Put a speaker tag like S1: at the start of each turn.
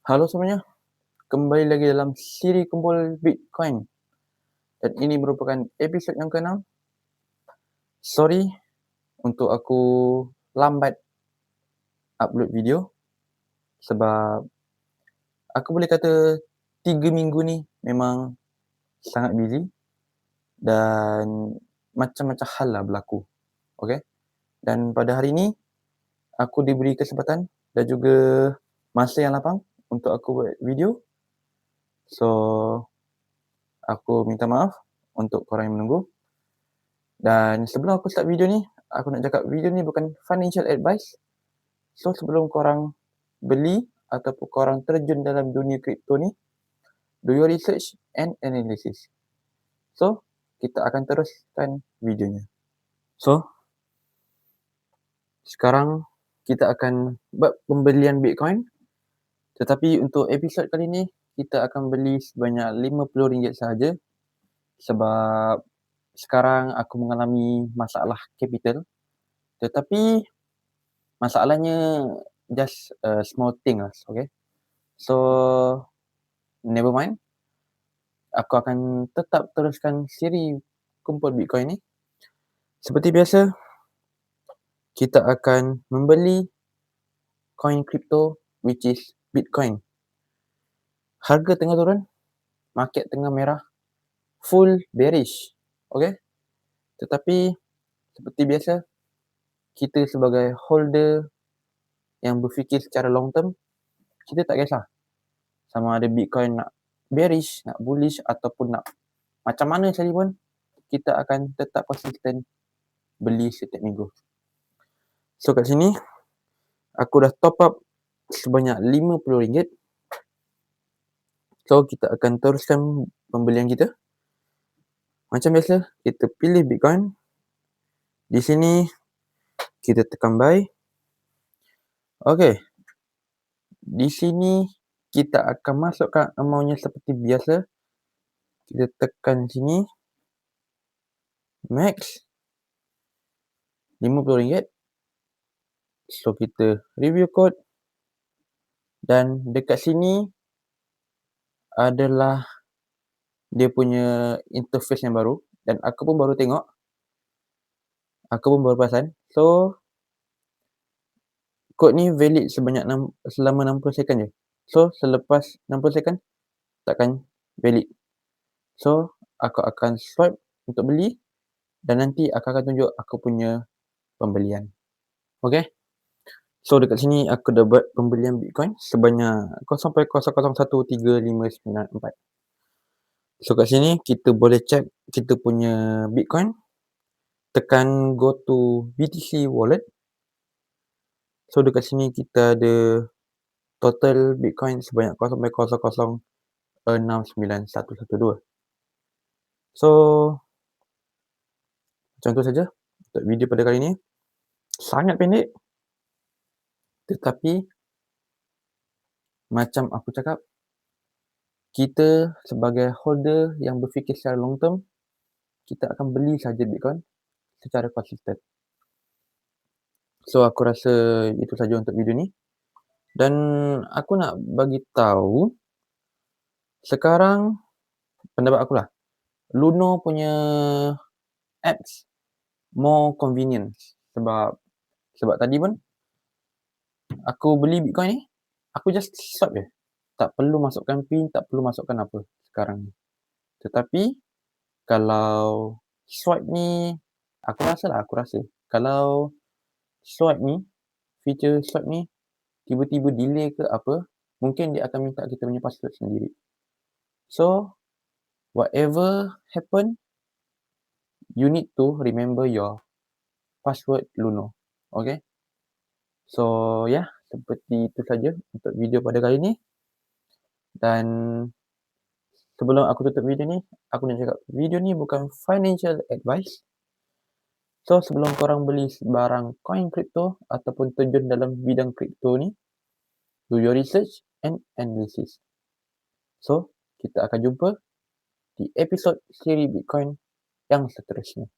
S1: Halo semuanya, kembali lagi dalam siri kumpul Bitcoin dan ini merupakan episod yang ke-6. Sorry untuk aku lambat upload video sebab aku boleh kata 3 minggu ni memang sangat busy dan macam-macam hal lah berlaku. Okay? Dan pada hari ni aku diberi kesempatan dan juga masa yang lapang untuk aku buat video. So, aku minta maaf untuk korang yang menunggu. Dan sebelum aku start video ni, aku nak cakap video ni bukan financial advice. So, sebelum korang beli ataupun korang terjun dalam dunia kripto ni, do your research and analysis. So, kita akan teruskan videonya. So, sekarang kita akan buat pembelian Bitcoin. Tetapi untuk episod kali ni, kita akan beli sebanyak RM50 sahaja. Sebab sekarang aku mengalami masalah capital. Tetapi masalahnya just a small thing lah, okay? So, never mind. Aku akan tetap teruskan siri kumpul Bitcoin ni. Seperti biasa, kita akan membeli coin crypto which is Bitcoin. Harga tengah turun, market tengah merah, full bearish, okay? Tetapi seperti biasa, kita sebagai holder yang berfikir secara long term, kita tak kisah sama ada Bitcoin nak bearish, nak bullish ataupun nak macam mana saja pun, kita akan tetap konsisten beli setiap minggu. So kat sini, aku dah top up sebanyak RM50. So kita akan teruskan pembelian kita. Macam biasa, kita pilih Bitcoin. Di sini, kita tekan buy. Okay. Di sini, kita akan masukkan amount-nya seperti biasa. Kita tekan sini. Max. RM50. So kita review code. Dan dekat sini adalah dia punya interface yang baru. Dan aku pun baru tengok. Aku pun baru perasan. So, kod ni valid selama 60 second je. So, selepas 60 second, takkan valid. So, aku akan swipe untuk beli. Dan nanti aku akan tunjuk aku punya pembelian. Okay. So, dekat sini aku dah buat pembelian Bitcoin sebanyak 0.00135994. So, kat sini kita boleh check kita punya Bitcoin. Tekan go to BTC wallet. So, dekat sini kita ada total Bitcoin sebanyak 0.00691112. So, macam tu saja untuk video pada kali ini. Sangat pendek. Tetapi, macam aku cakap, kita sebagai holder yang berfikir secara long term, kita akan beli saja Bitcoin secara konsisten. So, aku rasa itu saja untuk video ni. Dan aku nak bagi tahu, sekarang pendapat aku lah, Luno punya apps more convenient. Sebab tadi pun aku beli Bitcoin ni, aku just swipe je. Tak perlu masukkan PIN, tak perlu masukkan apa sekarang ni. Tetapi kalau swipe ni, aku rasa kalau swipe ni, feature swipe ni tiba-tiba delay ke apa, mungkin dia akan minta kita punya password sendiri. So, whatever happen, you need to remember your password Luno. Okay? So, ya, seperti itu saja untuk video pada kali ni. Dan sebelum aku tutup video ni, aku nak cakap video ni bukan financial advice. So, sebelum korang beli barang coin crypto ataupun terjun dalam bidang crypto ni, do your research and analysis. So, kita akan jumpa di episod siri Bitcoin yang seterusnya.